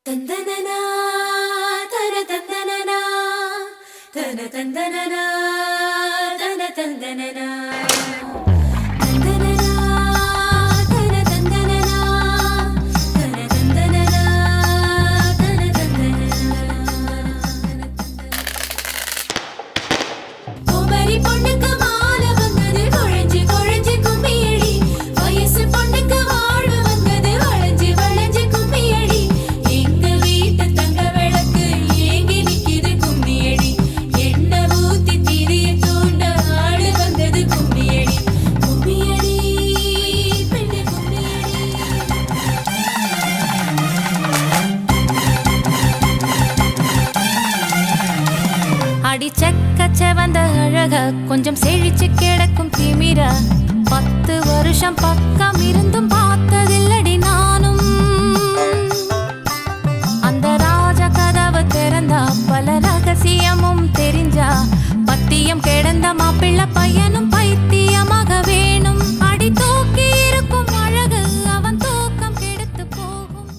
தந்தனனா தன தந்தனனா தன தந்தனனா தன தந்தனனா அடி செக்கச்ச வந்த அழக கொஞ்சம் செழிச்சு கிடக்கும் திமிரா 10 வருஷம் பக்கம் இருந்தும் பார்த்ததில்லடி நானும். அந்த ராஜ கதவு திறந்தா பல ரகசியமும் தெரிஞ்சா பத்தியம் கிடந்த மாப்பிள்ள பையனும் பைத்தியமாக வேணும். அடி தூக்கி இருக்கும் அழகு அவன் தூக்கம் கெடுத்து போகும்.